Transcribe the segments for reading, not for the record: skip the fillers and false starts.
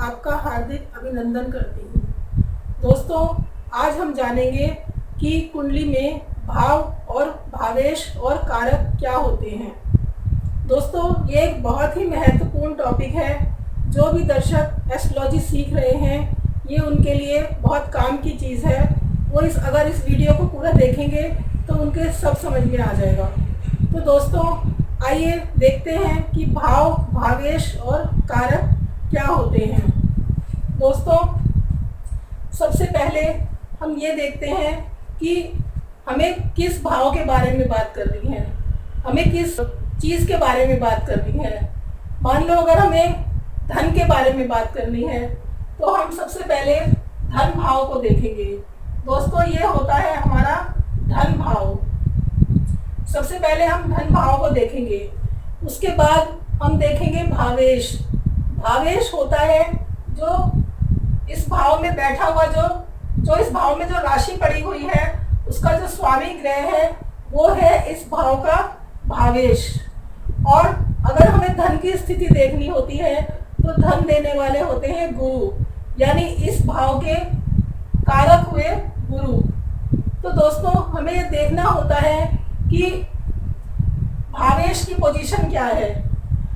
आपका हार्दिक अभिनंदन करती हूँ। दोस्तों, आज हम जानेंगे कि कुंडली में भाव और भावेश और कारक क्या होते हैं। दोस्तों, ये एक बहुत ही महत्वपूर्ण टॉपिक है। जो भी दर्शक एस्ट्रोलॉजी सीख रहे हैं, ये उनके लिए बहुत काम की चीज़ है। वो अगर इस वीडियो को पूरा देखेंगे तो उनके सब समझ में आ जाएगा। तो दोस्तों, आइए देखते हैं कि भाव, भावेश और कारक क्या होते हैं। दोस्तों, सबसे पहले हम ये देखते हैं कि हमें किस भाव के बारे में बात करनी है, हमें किस चीज़ के बारे में बात करनी है। मान लो अगर हमें धन के बारे में बात करनी है तो हम सबसे पहले धन भाव को देखेंगे। दोस्तों, ये होता है हमारा धन भाव। सबसे पहले हम धन भाव को देखेंगे, उसके बाद हम देखेंगे भावेश। भावेश होता है जो इस भाव में बैठा हुआ, जो इस भाव में जो राशि पड़ी हुई है, उसका जो स्वामी ग्रह है वो है इस भाव का भावेश। और अगर हमें धन की स्थिति देखनी होती है तो धन देने वाले होते हैं गुरु, यानी इस भाव के कारक हुए गुरु। तो दोस्तों, हमें ये देखना होता है कि भावेश की पोजीशन क्या है,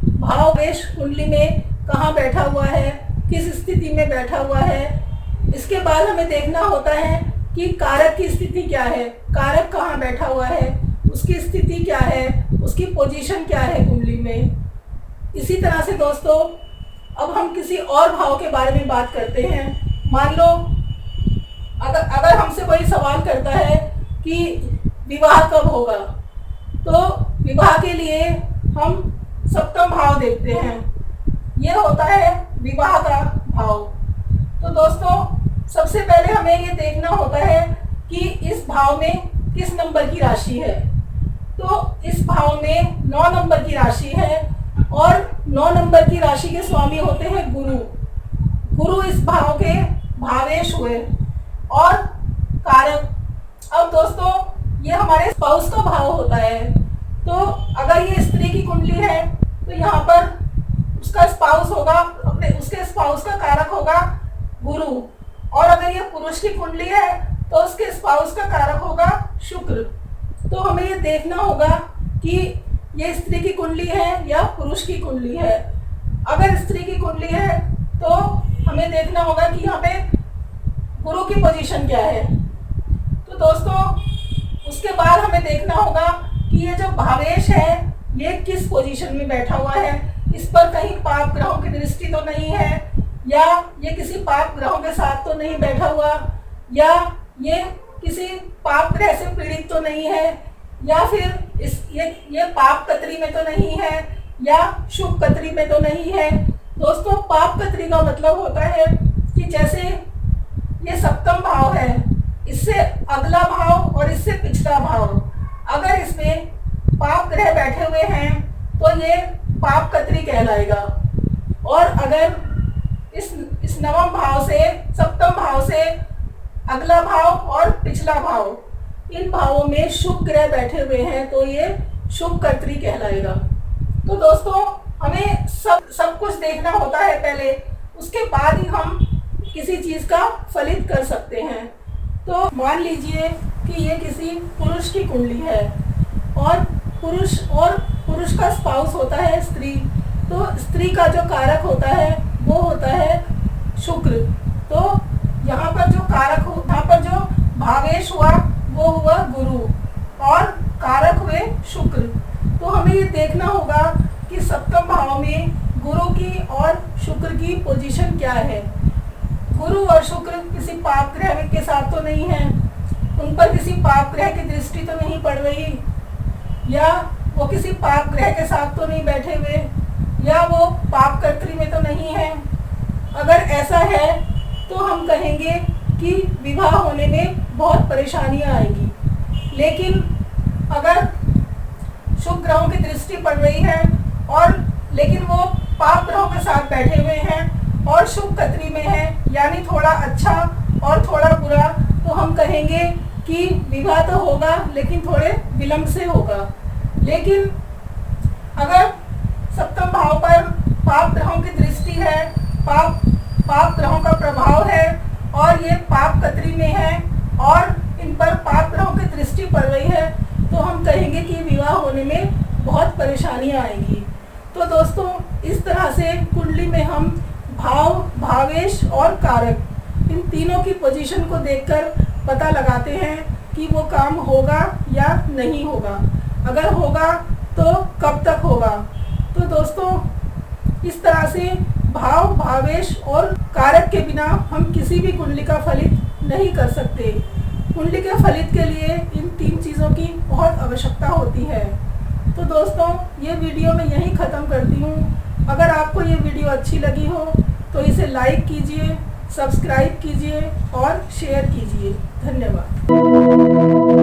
भावेश कुंडली में कहाँ बैठा हुआ है, किस स्थिति में बैठा हुआ है। इसके बाद हमें देखना होता है कि कारक की स्थिति क्या है, कारक कहाँ बैठा हुआ है, उसकी स्थिति क्या है, उसकी पोजीशन क्या है कुंडली में। इसी तरह से दोस्तों, अब हम किसी और भाव के बारे में बात करते हैं। मान लो अगर हमसे कोई सवाल करता है कि विवाह कब होगा, तो विवाह के लिए हम सप्तम भाव देखते हैं। ये होता है विवाह का भाव। तो दोस्तों, सबसे पहले हमें ये देखना होता है कि इस भाव में किस नंबर की राशि है। तो इस भाव में 9 नंबर की राशि है और 9 नंबर की राशि के स्वामी होते हैं गुरु। गुरु इस भाव के भावेश हुए। और कारक, अब दोस्तों ये हमारे स्पाउस का भाव होता है। तो अगर ये स्त्री की कुंडली है तो यहाँ पर उसका स्पाउस होगा, अपने उसके स्पाउस का कारक होगा गुरु। और अगर ये पुरुष की कुंडली है तो उसके स्पाउस का कारक होगा शुक्र। तो हमें ये देखना होगा कि ये स्त्री की कुंडली है या पुरुष की कुंडली है। अगर स्त्री की कुंडली है तो हमें देखना होगा कि यहाँ पे गुरु की पोजीशन क्या है। तो दोस्तों, उसके बाद हमें देखना होगा कि ये जो भावेश है ये किस पोजीशन में बैठा हुआ है, इस पर कहीं पाप ग्रहों की दृष्टि तो नहीं है, या ये किसी पाप ग्रहों के साथ तो नहीं बैठा हुआ, या ये किसी पाप ग्रह से पीड़ित तो नहीं है, या फिर ये पाप कतरी में तो नहीं है, या शुभ कतरी में तो नहीं है। दोस्तों, पाप कतरी का मतलब होता है कि जैसे ये सप्तम भाव है, इससे अगला भाव और इससे पिछला भाव, अगर इसमें पाप ग्रह बैठे हुए हैं तो ये पाप कतरी कहलाएगा। और अगर इस नवम भाव से, सप्तम भाव से अगला भाव और पिछला भाव, इन भावों में शुभ ग्रह बैठे हुए हैं तो ये शुभ कर्त्री कहलाएगा। तो दोस्तों, हमें सब कुछ देखना होता है पहले, उसके बाद ही हम किसी चीज़ का फलित कर सकते हैं। तो मान लीजिए कि ये किसी पुरुष की कुंडली है और पुरुष का स्पाउस होता है स्त्री। तो स्त्री का जो कारक होता है वो होता है शुक्र। तो यहाँ पर जो कारक हो, यहाँ पर जो भावेश हुआ वो हुआ गुरु और कारक हुए शुक्र। तो हमें ये देखना होगा कि सप्तम भाव में गुरु की और शुक्र की पोजीशन क्या है। गुरु और शुक्र किसी पाप ग्रह के साथ तो नहीं है, उन पर किसी पाप ग्रह की दृष्टि तो नहीं पड़ रही, या वो किसी पाप ग्रह के साथ तो नहीं बैठे हुए, या वो पाप कर्त्री में तो नहीं है। अगर ऐसा है तो हम कहेंगे कि विवाह होने में बहुत परेशानियां आएंगी। लेकिन अगर शुभ ग्रहों की दृष्टि पड़ रही है और लेकिन वो पाप ग्रहों के साथ बैठे हुए हैं और शुभ कतरी में है, यानी थोड़ा अच्छा और थोड़ा बुरा, तो हम कहेंगे कि विवाह तो होगा लेकिन थोड़े विलंब से होगा। लेकिन अगर सप्तम भाव पर पाप ग्रहों की दृष्टि है, पाप ग्रहों का प्रभाव है और ये पाप कतरी में है और इन पर पाप ग्रहों की दृष्टि पड़ रही है, तो हम कहेंगे कि विवाह होने में बहुत परेशानियां आएंगी। तो दोस्तों, इस तरह से कुंडली में हम भाव, भावेश और कारक इन तीनों की पोजीशन को देखकर पता लगाते हैं कि वो काम होगा या नहीं होगा। अगर होगा तो कब तक होगा। तो दोस्तों, इस तरह से भाव, भावेश और कारक के बिना हम किसी भी कुंडली का फलित नहीं कर सकते। कुंडली के फलित के लिए इन 3 चीज़ों की बहुत आवश्यकता होती है। तो दोस्तों, ये वीडियो मैं यहीं ख़त्म करती हूँ। अगर आपको ये वीडियो अच्छी लगी हो तो इसे लाइक कीजिए, सब्सक्राइब कीजिए और शेयर कीजिए। धन्यवाद।